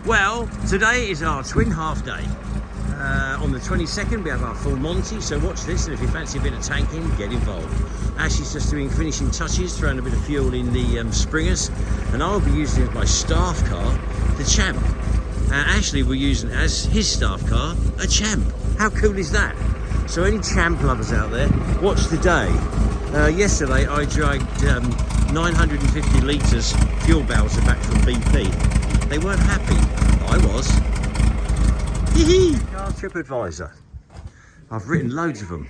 Well, today is our twin half day. On the 22nd we have our full Monty, so watch this, and if you fancy a bit of tanking, get involved. Ashley's just doing finishing touches, throwing a bit of fuel in the springers, and I'll be using as my staff car, the Champ. Ashley will use as his staff car, a Champ. How cool is that? So any Champ lovers out there, watch the day. Yesterday I dragged 950 litres fuel bowser back from BP. They weren't happy. I was. Hee Car TripAdvisor. I've written loads of them.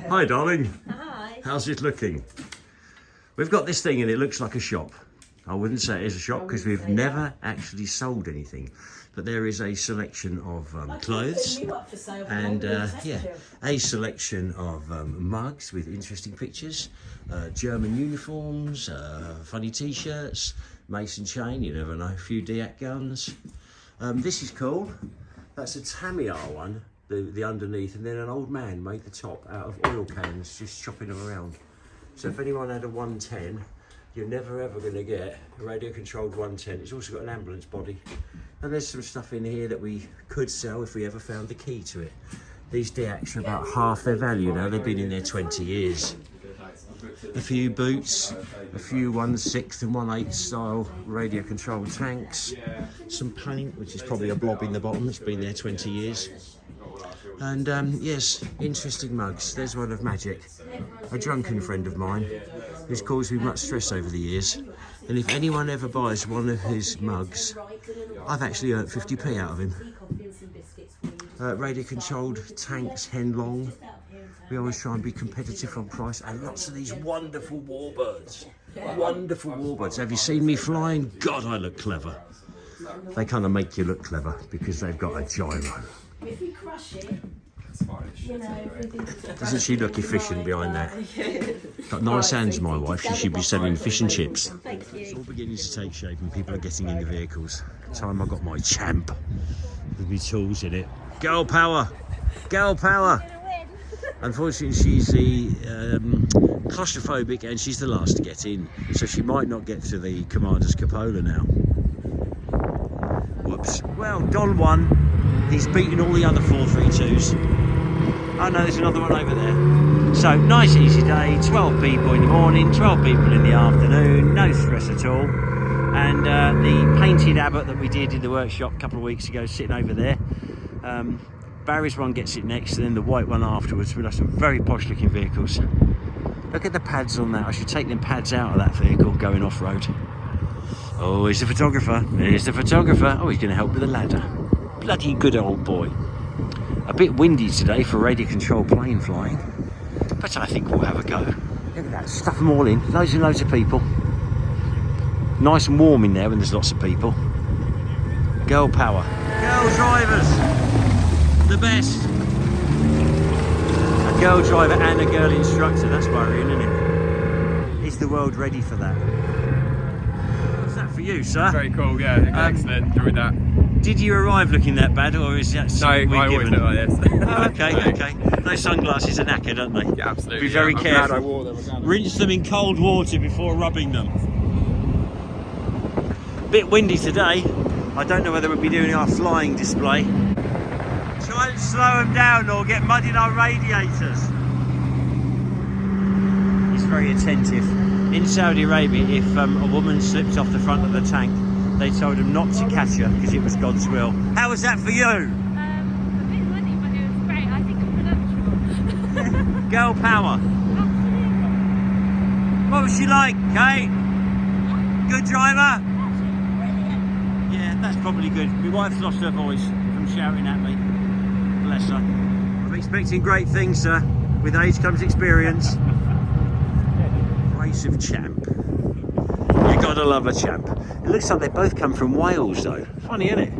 Hi darling. Hi. How's it looking? We've got this thing and it looks like a shop. I wouldn't say it is a shop because we've never actually sold anything. But there is a selection of clothes and a selection of mugs with interesting pictures, German uniforms, funny t-shirts, Mason chain, you never know, a few Diak guns. This is cool. That's a Tamiya one, the underneath, and then an old man made the top out of oil cans, just chopping them around. So if anyone had a 110, you're never ever going to get a radio controlled 110. It's also got an ambulance body. And there's some stuff in here that we could sell if we ever found the key to it. These Diaks are about half their value now. They've been in there 20 years. A few boots, a few 1/6 and 1/8 style radio controlled tanks, some paint, which is probably a blob in the bottom, it's been there 20 years. And yes, interesting mugs. There's one of Magic, a drunken friend of mine who's caused me much stress over the years. And if anyone ever buys one of his mugs, I've actually earned 50p out of him. Radio controlled tanks, Henlong. We always try and be competitive on price, and lots of these wonderful warbirds. Wonderful warbirds. Have you seen me flying? God, I look clever. They kind of make you look clever because they've got a gyro. If you crush it, you know, doesn't she look efficient behind that? Got nice hands, my wife. She should be selling fish and chips. It's all beginning to take shape and people are getting into vehicles. Time I got my Champ with my tools in it. Girl power! Girl power! Unfortunately, she's the claustrophobic and she's the last to get in, so she might not get to the Commander's Cupola now. Whoops. Well, Don won. He's beaten all the other 432s. Oh no, there's another one over there. So, nice easy day, 12 people in the morning, 12 people in the afternoon, no stress at all. And the painted Abbott that we did in the workshop a couple of weeks ago, sitting over there. Barry's one gets it next, and then the white one afterwards. We'll have some very posh looking vehicles. Look at the pads on that. I should take them pads out of that vehicle going off-road. Oh, here's the photographer. Here's the photographer. Oh, he's going to help with the ladder. Bloody good old boy. A bit windy today for radio control plane flying, but I think we'll have a go. Look at that, stuff them all in. Loads and loads of people. Nice and warm in there when there's lots of people. Girl power. Girl drivers. The best. A girl driver and a girl instructor, that's worrying, isn't it? Is the world ready for that? What's that for you, sir? Very cool, yeah, excellent, enjoyed that. Did you arrive looking that bad, or is that something No, I always look like this. Oh, okay. Those sunglasses are knackered, aren't they? Yeah, absolutely. Be very careful. I'm glad I wore them again. Rinse them in cold water before rubbing them. Bit windy today. I don't know whether we'll be doing our flying display. Try and slow them down or get mud in our radiators. He's very attentive. In Saudi Arabia, if a woman slipped off the front of the tank, they told them not to catch her because it was God's will. How was that for you? A bit muddy, but it was great. I think I'm productive. Girl power. Absolutely. What was she like, Kate? Good driver? Yeah, that's probably good. My wife's lost her voice from shouting at me. Bless her. I'm expecting great things, sir. With age comes experience. Race of Champ. You gotta love a Champ. It looks like they both come from Wales, though. Funny, isn't it?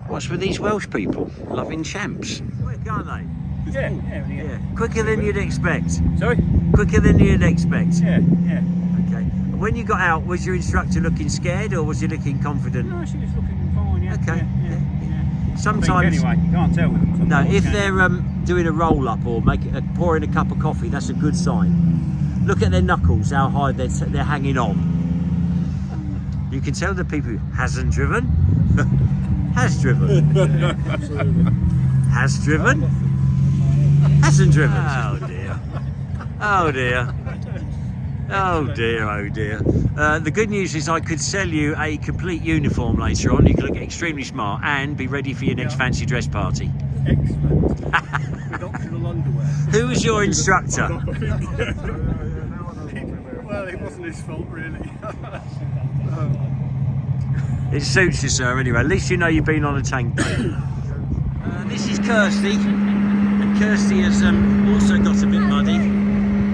What's with these Welsh people loving Champs? Quick, aren't they? Yeah. Quicker than you'd expect. Sorry? Quicker than you'd expect. Yeah. Okay. When you got out, was your instructor looking scared or was he looking confident? No, she was looking fine, yeah. Okay. Yeah. Sometimes, anyway, you can't tell with them. no, if they're doing a roll up or pouring a cup of coffee, that's a good sign. Look at their knuckles, how high they're hanging on. You can tell the people who hasn't driven, has driven, has driven, hasn't driven. Oh dear. Oh dear. Oh dear, oh dear. The good news is I could sell you a complete uniform later on. You could look extremely smart and be ready for your next fancy dress party. Excellent. With optional underwear. Who was your instructor? Well, it wasn't his fault, really. It suits you, sir, anyway. At least you know you've been on a tank day. This is Kirsty. And Kirsty has also got a bit muddy.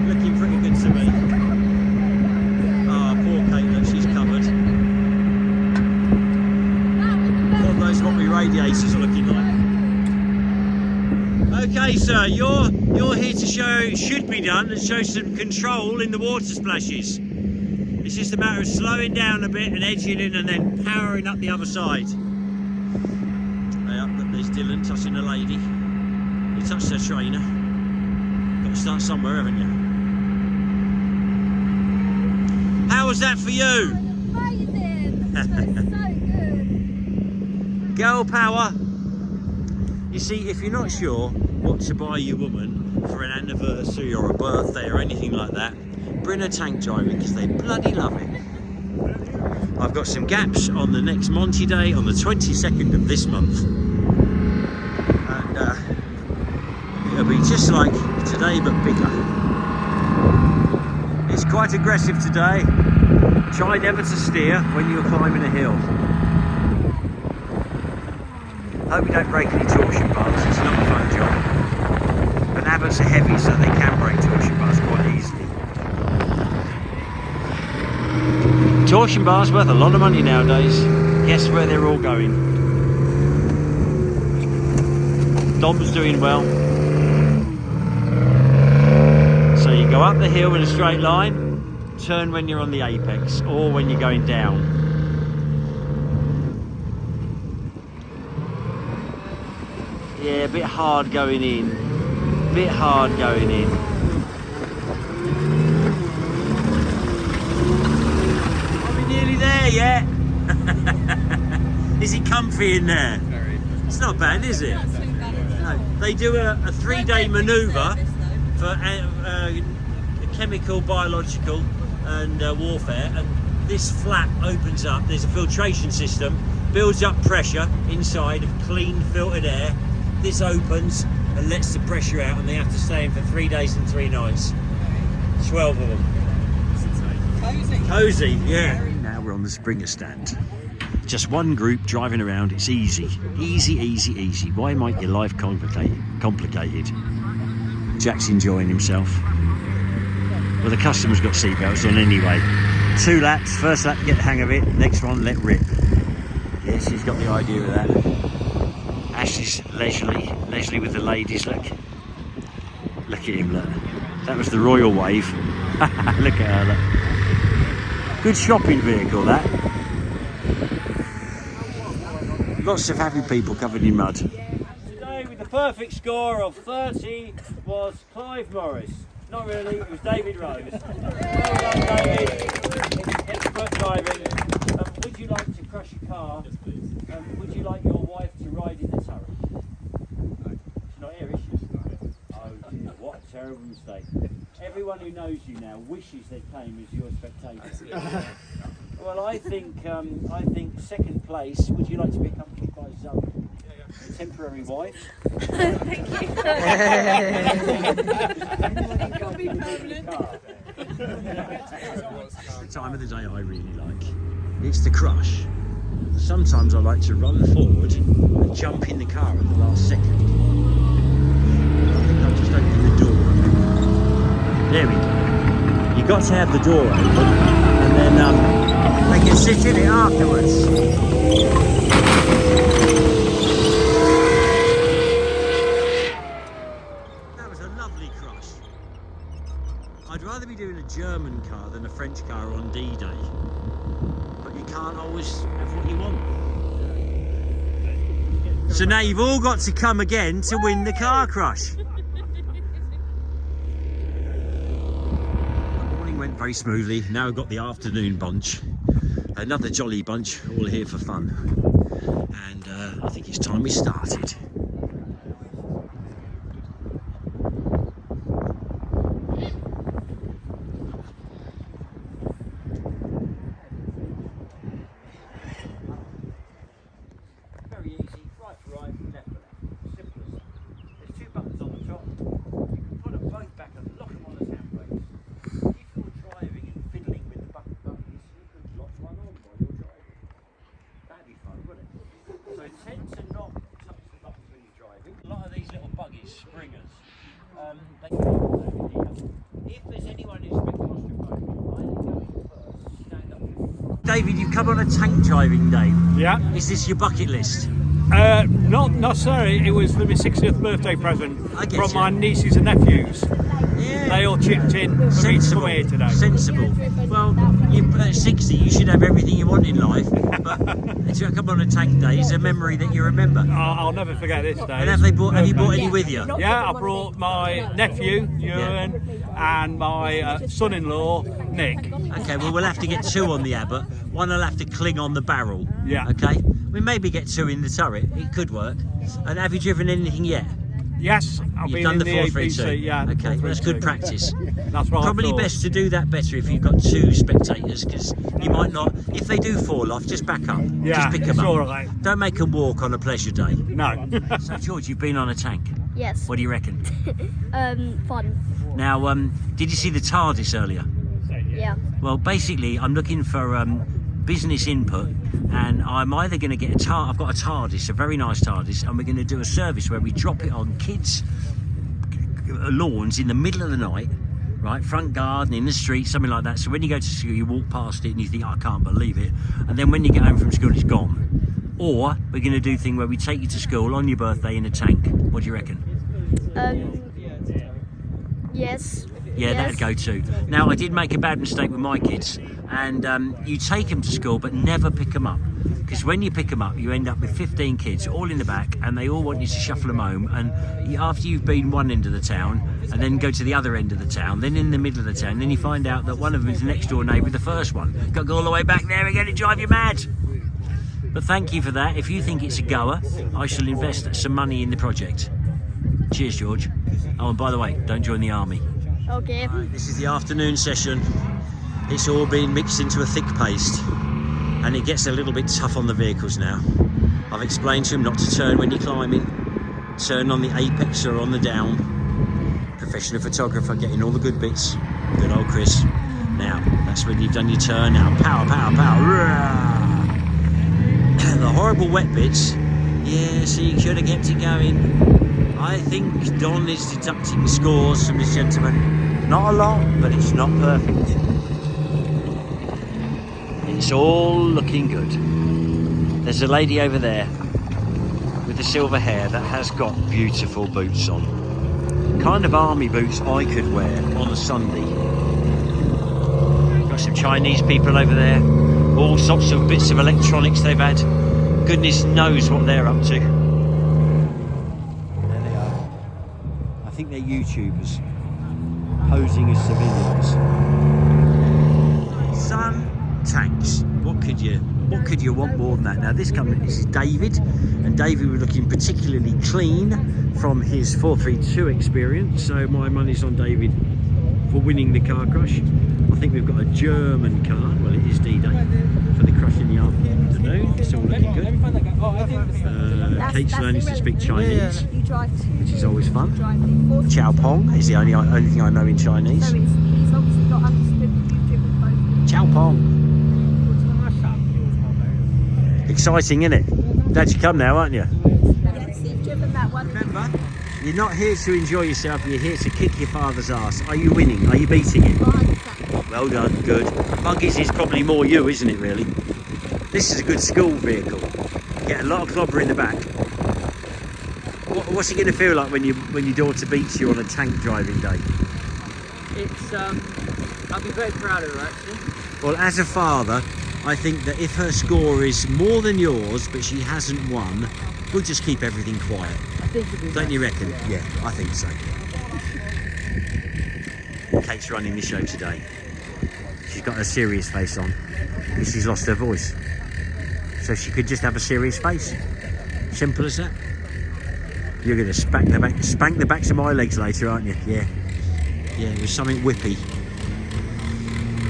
Looking pretty good to me. Ah, poor Kate, look, she's covered. God knows what my radiators are looking like. Okay, sir, you're here to show, should be done, and show some control in the water splashes. It's just a matter of slowing down a bit and edging in and then powering up the other side. There's Dylan touching a lady. He touched her trainer. Got to start somewhere, haven't you? How was that for you? Amazing! That was so good. Girl power. You see, if you're not sure what to buy your woman for an anniversary or a birthday or anything like that, bring her tank driving because they bloody love it. I've got some gaps on the next Monty Day on the 22nd of this month. And it'll be just like today but bigger. It's quite aggressive today. Try never to steer when you're climbing a hill. Hope you don't break any torsion bars, it's not a fun job. But Abbott's are heavy so they can break torsion bars quite easily. Torsion bars worth a lot of money nowadays. Guess where they're all going? Dom's doing well. So you go up the hill in a straight line, turn when you're on the apex or when you're going down. Yeah, a bit hard going in. Bit hard going in. Are we nearly there yet? Is it comfy in there? It's not bad, is it? No. They do a 3-day manoeuvre for chemical, biological and warfare, and this flap opens up. There's a filtration system, builds up pressure inside of clean filtered air. This opens and lets the pressure out, and they have to stay in for 3 days and 3 nights. 12 of them. Cozy. Cozy, yeah. Now we're on the Springer stand. Just one group driving around. It's easy. Easy, easy, easy. Why make your life complicated? Jack's enjoying himself. Well, the customer's got seatbelts on anyway. 2 laps. First lap, get the hang of it. Next one, let rip. Yes, he's got the idea of that. Ashley's leisurely with the ladies. Look at him. Look, that was the royal wave. Look at her. Look. Good shopping vehicle, that. Lots of happy people covered in mud. Today, with the perfect score of 30, was Clive Morris. Not really, it was David Rose. Well done, David. Expert driving. Would you like to crush your car? Yes, please. Would you like your wife to ride in the turret? No. She's not here, is she? Oh dear, what a terrible mistake. Everyone who knows you now wishes they came as your spectator. Well, I think second place. Would you like to be accompanied by Zoe? Your temporary wife? Thank you. Can't be permanent. The time of the day I really like. It's the crush. Sometimes I like to run forward and jump in the car at the last second. I think I'll just open the door. There we go. You've got to have the door open, and then they can sit in it afterwards. That was a lovely crush. I'd rather be doing a German car than a French car on D-Day. But you can't always have what you want. So now you've all got to come again to win the car crush. The morning went very smoothly. Now we've got the afternoon bunch. Another jolly bunch, all here for fun. And I think it's time we started. Very easy, right to right, left to left. Simplest. There's two buttons on the top. You can put them both back and lock them on as handbrakes. If you're driving and fiddling with the buttons, you could lock one on while you're driving. That'd be fun, wouldn't it? So tend to not touch the buttons when you're driving. A lot of these little buggies, springers, if there's anyone who's a bit claustrophobic, I think going first, stand up. David, you've come on a tank driving day. Yeah. Is this your bucket list? Not necessarily. It was my 60th birthday present I get from you. my nieces and nephews. Yeah. They all chipped in for me to come here today. Sensible. Well, at 60, you should have everything you want in life. But to come on a tank day is a memory that you remember. I'll never forget this day. And have you brought any with you? Yeah, I brought my nephew, Ewan, and my son-in-law, Nick. Okay, well, we'll have to get two on the Abbott. One will have to cling on the barrel. Yeah. Okay? We maybe get two in the turret. It could work. And have you driven anything yet? Yes, I've You've been done in the the 432. APC, yeah. Okay, that's 432. good practice. That's what Probably I thought. best to do that better if you've got two spectators, because you might not. If they do fall off, just back up. Yeah, just pick them it's up. all right. Don't make them walk on a pleasure day. No. So, George, you've been on a tank. Yes. What do you reckon? Fun. Now, did you see the TARDIS earlier? Yeah. Well, basically, I'm looking for business input, and I'm either going to get I've got a TARDIS, a very nice TARDIS, and we're going to do a service where we drop it on kids' lawns in the middle of the night, right, front garden, in the street, something like that. So when you go to school, you walk past it and you think, I can't believe it, and then when you get home from school, it's gone. Or we're going to do a thing where we take you to school on your birthday in a tank. What do you reckon? Yes. Yeah, that'd go too. Now, I did make a bad mistake with my kids, and you take them to school, but never pick them up. Because when you pick them up, you end up with 15 kids all in the back, and they all want you to shuffle them home. And after you've been one end of the town, and then go to the other end of the town, then in the middle of the town, then you find out that one of them is the next door neighbour, the first one. Got to go all the way back there again, it drive you mad. But thank you for that. If you think it's a goer, I shall invest some money in the project. Cheers, George. Oh, and by the way, don't join the army. Okay. This is the afternoon session. It's all been mixed into a thick paste, and it gets a little bit tough on the vehicles now. I've explained to him not to turn when you're climbing, turn on the apex or on the down. Professional photographer getting all the good bits. Good old Chris. Now, that's when you've done your turn. Now, power, power, power. The horrible wet bits. Yeah, see, you should have kept it going. I think Don is deducting scores from this gentleman. Not a lot, but it's not perfect. It's all looking good. There's a lady over there with the silver hair that has got beautiful boots on. Kind of army boots I could wear on a Sunday. Got some Chinese people over there. All sorts of bits of electronics they've had. Goodness knows what they're up to. There they are. I think they're YouTubers posing as civilians. Son, tanks. What could you want more than that? Now this is David, and David was looking particularly clean from his 432 experience. So my money's on David for winning the car crush. I think we've got a German car. Well, it is D-Day for the crush in the afternoon. It's all looking good. Kate's learning to speak Chinese, which is always fun. Chow Pong is the only thing I know in Chinese. So he's obviously not understood you've driven both. Chow Pong. Exciting, isn't it? Glad you come now, aren't you? Yes, you've driven that one. Remember, you're not here to enjoy yourself, you're here to kick your father's ass. Are you winning? Are you beating him? 100%. Well done, good. Buggies is probably more you, isn't it, really? This is a good school vehicle. Get a lot of clobber in the back. What's it going to feel like when your daughter beats you on a tank driving day? It's, I'll be very proud of her actually. Well, as a father, I think that if her score is more than yours, but she hasn't won, we'll just keep everything quiet. I think it'll be Don't you reckon? Yeah, I think so. Kate's running the show today. she's got a serious face on because she's lost her voice. So she could just have a serious face. Simple as that. You're going to spank the backs of my legs later, aren't you? Yeah. Yeah, there's something whippy.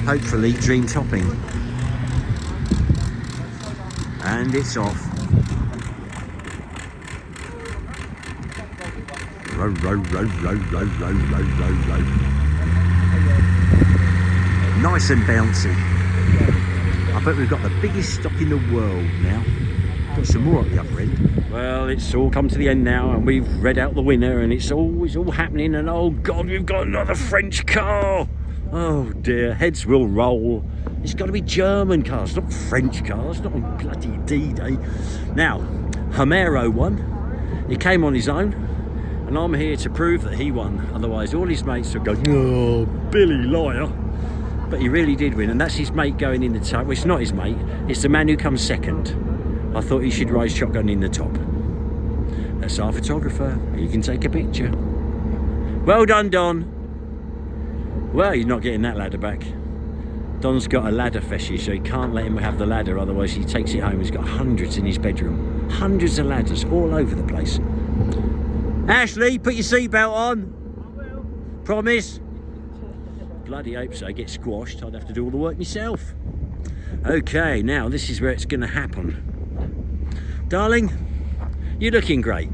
Hopefully dream topping. And it's off. Row, row, row, row, row, row, row, row, row. Nice and bouncy. I bet we've got the biggest stock in the world now. Got some more at the upper end. Well, it's all come to the end now, and we've read out the winner, and it's all happening. And oh God, we've got another French car. Oh dear, heads will roll. It's got to be German cars, not French cars, not on bloody D-Day. Now, Homero won. He came on his own, and I'm here to prove that he won. Otherwise, all his mates would go, "Oh, Billy liar." But he really did win, and that's his mate going in the top. Well, it's not his mate, it's the man who comes second. I thought he should ride shotgun in the top. That's our photographer. He can take a picture. Well done, Don. Well, he's not getting that ladder back. Don's got a ladder fetish, so he can't let him have the ladder, otherwise he takes it home. He's got hundreds in his bedroom. Hundreds of ladders all over the place. Ashley, put your seatbelt on. I will. Promise? Bloody hope so. Get squashed. I'd have to do all the work myself. Okay, now this is where it's going to happen. Darling, you're looking great.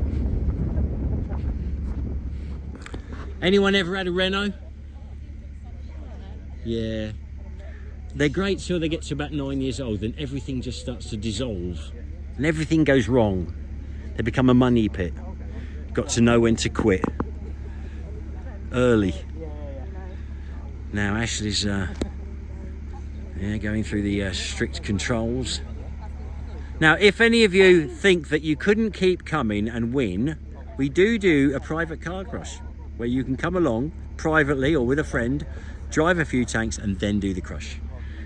Anyone ever had a Renault? Yeah. They're great till they get to about 9 years old, then everything just starts to dissolve and everything goes wrong. They become a money pit. Got to know when to quit. Early. Now Ashley's going through the strict controls. Now, if any of you think that you couldn't keep coming and win, we do a private car crush where you can come along privately or with a friend, drive a few tanks and then do the crush.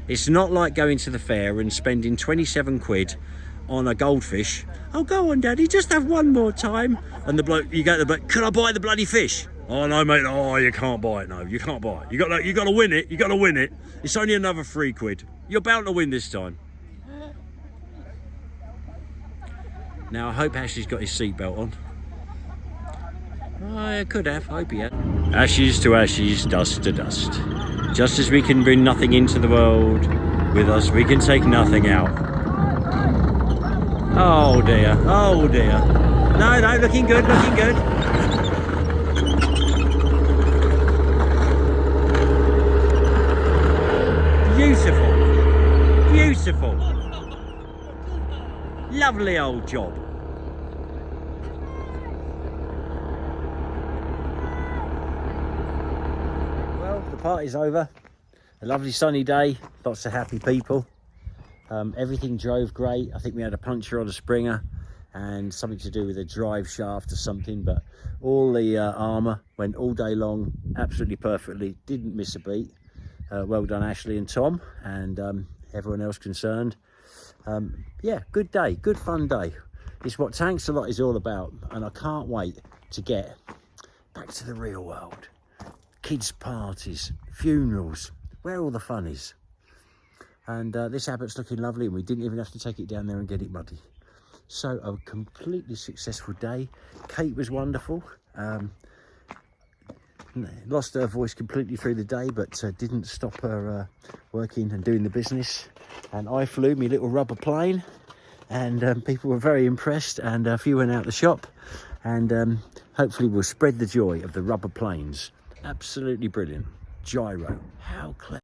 It's not like going to the fair and spending 27 quid on a goldfish. Oh, go on, Daddy, just have one more time. And the bloke, you go to the bloke, can I buy the bloody fish? Oh, no, mate, oh, you can't buy it, no, you can't buy it. You got to win it, you got to win it. It's only another 3 quid. You're bound to win this time. Now, I hope Ashley's got his seatbelt on. Oh, I could have, I hope he had. Ashes to ashes, dust to dust. Just as we can bring nothing into the world, with us we can take nothing out. Oh dear, oh dear. No, looking good, looking good. Beautiful, beautiful. Lovely old job. Well, the party's over. A lovely sunny day, lots of happy people. Everything drove great. I think we had a puncture on a Springer and something to do with a drive shaft or something, but all the armour went all day long, absolutely perfectly, didn't miss a beat. Well done, Ashley and Tom, and everyone else concerned. Yeah, good day, good fun day. It's what Tanks-alot is all about, and I can't wait to get back to the real world. Kids' parties, funerals, where all the fun is. And this Abbott's looking lovely, and we didn't even have to take it down there and get it muddy. So a completely successful day. Kate was wonderful. Lost her voice completely through the day, but didn't stop her working and doing the business. And I flew my little rubber plane, and people were very impressed, and a few went out the shop, and hopefully we'll spread the joy of the rubber planes. Absolutely brilliant. Gyro, how clever.